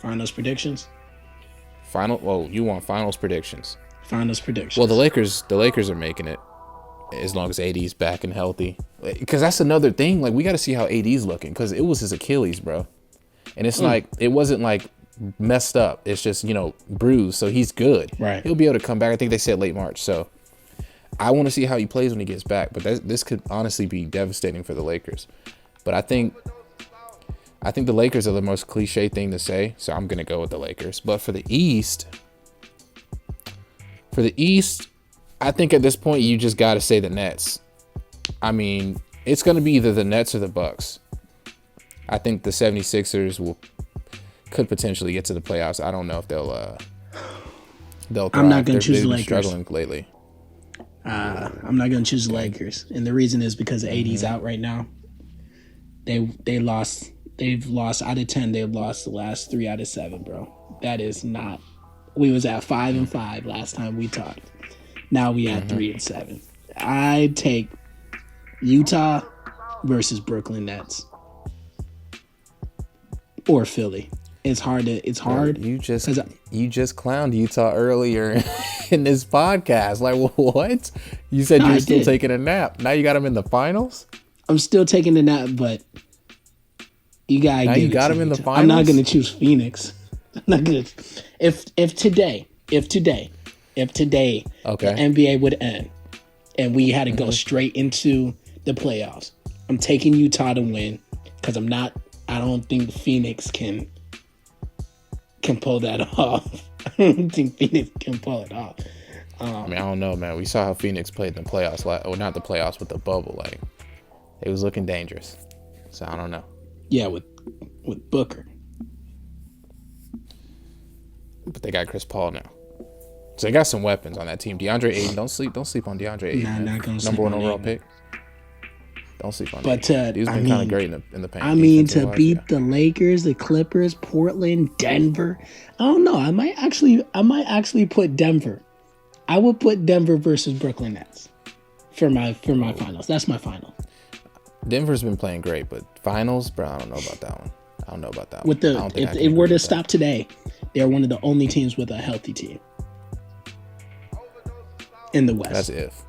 Finals predictions? You want finals predictions? Finals predictions. Well, the Lakers are making it as long as AD's back and healthy. Because that's another thing. Like, we got to see how AD's looking because it was his Achilles, bro. And it's like, it wasn't like messed up. It's just, bruised. So he's good. Right. He'll be able to come back. I think they said late March. So I want to see how he plays when he gets back. But this could honestly be devastating for the Lakers. But I think the Lakers are the most cliche thing to say. So I'm going to go with the Lakers. But for the East, I think at this point, you just got to say the Nets. I mean, it's going to be either the Nets or the Bucks. I think the 76ers could potentially get to the playoffs. I don't know if they'll thrive. I'm not going to choose the Lakers. Lakers. Struggling lately. I'm not going to choose the Lakers. And the reason is because AD's out right now. They've lost out of 10. They've lost the last 3 out of 7, bro. That is not. We was at 5-5 last time we talked. Now we at 3-7. I take Utah versus Brooklyn Nets or Philly. It's hard. You just clowned Utah earlier in this podcast. Like, what? You said you were still taking a nap. Now you got them in the finals. I'm still taking a nap, but you gotta. Now you got them in the finals. I'm not gonna choose Phoenix. I'm not gonna. If today, okay, the NBA would end and we had to go straight into the playoffs, I'm taking Utah to win because I don't think Phoenix can pull that off. I don't think Phoenix can pull it off. I don't know, man. We saw how Phoenix played in the playoffs. Not the playoffs, but the bubble. Like, it was looking dangerous. So I don't know. Yeah, with Booker. But they got Chris Paul now. So they got some weapons on that team. DeAndre Ayton, don't sleep on DeAndre Ayton. Nah, not gonna Number 1 overall pick. Don't sleep on but that. He's been kind of great in the paint. I mean, to beat the Lakers, the Clippers, Portland, Denver. I don't know. I might actually put Denver. I would put Denver versus Brooklyn Nets for my finals. That's my final. Denver's been playing great, but finals, bro, I don't know about that one. If it were to stop today, they're one of the only teams with a healthy team in the West. That's if.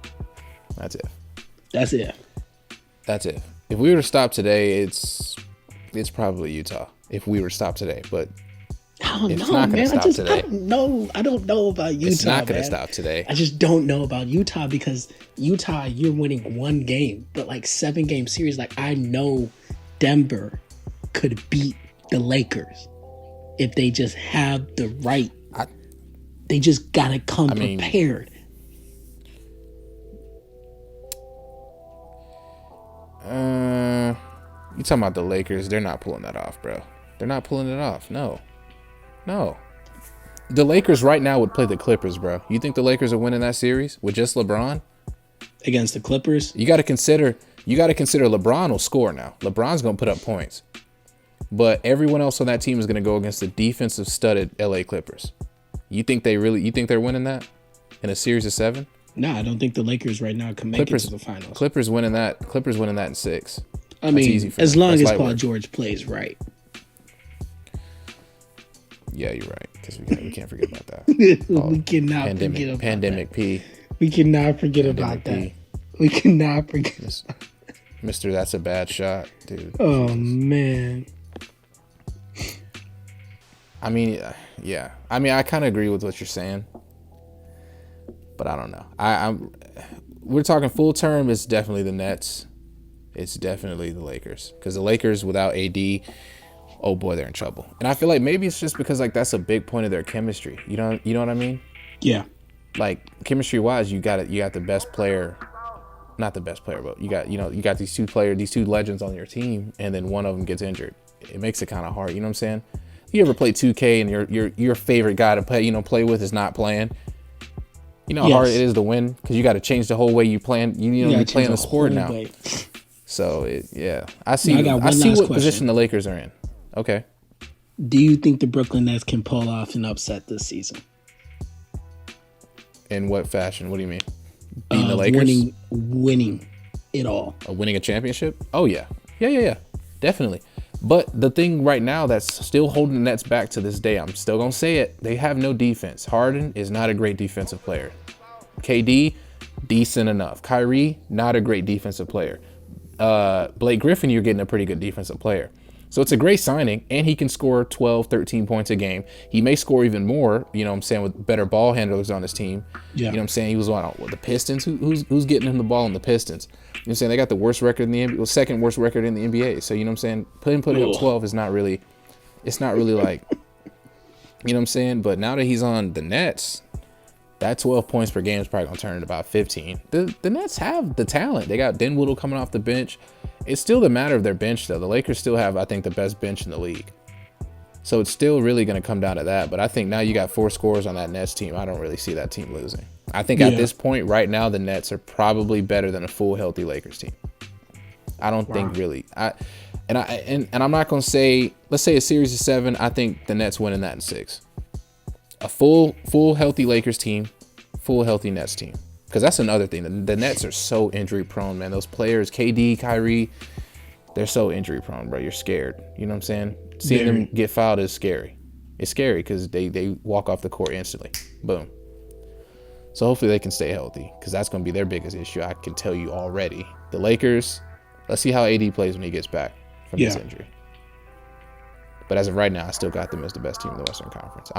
If we were to stop today, it's probably Utah. If we were to stop today, but I don't it's know, not going to stop today. I don't know about Utah. It's not going to stop today. I just don't know about Utah because Utah, you're winning 1 game, but like 7-game series. Like, I know Denver could beat the Lakers if they just have the right. They just gotta come prepared. You talking about the Lakers? They're not pulling that off, bro. They're not pulling it off. No. The Lakers right now would play the Clippers, bro. You think the Lakers are winning that series with just LeBron against the Clippers? You got to consider LeBron will score now. LeBron's gonna put up points, but everyone else on that team is gonna go against the defensive studded LA Clippers. You think they're winning that in a series of 7? No, I don't think the Lakers right now can make it to the finals. Clippers winning that in 6. I mean, as long as Paul George plays right. Yeah, you're right. Because we can't forget about that. We cannot forget about Pandemic that. P. We cannot forget about that. We cannot forget. Mr. That's a bad shot, dude. Oh, man. I mean, yeah. I mean, I kind of agree with what you're saying. But I don't know. We're talking full term. It's definitely the Nets. It's definitely the Lakers. Because the Lakers without AD, oh boy, they're in trouble. And I feel like maybe it's just because like that's a big point of their chemistry. You know what I mean? Yeah. Like chemistry wise, you got the best player, not the best player, but you got these two legends on your team, and then one of them gets injured. It makes it kind of hard. You know what I'm saying? You ever play 2K and your favorite guy to play with is not playing? You know how hard it is to win because you got to change the whole way you plan. You're playing the sport now. Way. So I see. I see what position the Lakers are in. Okay. Do you think the Brooklyn Nets can pull off an upset this season? In what fashion? What do you mean? Beating the Lakers? Winning it all. Winning a championship? Oh yeah. Yeah. Definitely. But the thing right now that's still holding the Nets back to this day, I'm still going to say it, they have no defense. Harden is not a great defensive player. KD, decent enough. Kyrie, not a great defensive player. Blake Griffin, you're getting a pretty good defensive player. So it's a great signing, and he can score 12, 13 points a game. He may score even more, you know what I'm saying, with better ball handlers on his team. Yeah. You know what I'm saying? He was on the Pistons. Who's getting him the ball in the Pistons? You know what I'm saying? They got the worst record in the NBA, second worst record in the NBA. So, you know what I'm saying? Putting up 12 is not really, it's not really like, you know what I'm saying? But now that he's on the Nets, that 12 points per game is probably going to turn into about 15. The Nets have the talent. They got Dinwiddie coming off the bench. It's still the matter of their bench, though. The Lakers still have, I think, the best bench in the league. So it's still really going to come down to that. But I think now you got 4 scorers on that Nets team. I don't really see that team losing. I think at this point right now, the Nets are probably better than a full healthy Lakers team. I don't think really. And I'm not going to say, let's say a series of 7. I think the Nets winning that in 6. A full healthy Lakers team, full healthy Nets team. Because that's another thing. The Nets are so injury prone, man. Those players, KD, Kyrie, they're so injury prone, bro. You're scared. You know what I'm saying? Seeing them get fouled is scary. It's scary because they walk off the court instantly. Boom. So hopefully they can stay healthy because that's going to be their biggest issue. I can tell you already. The Lakers, let's see how AD plays when he gets back from this injury. But as of right now, I still got them as the best team in the Western Conference.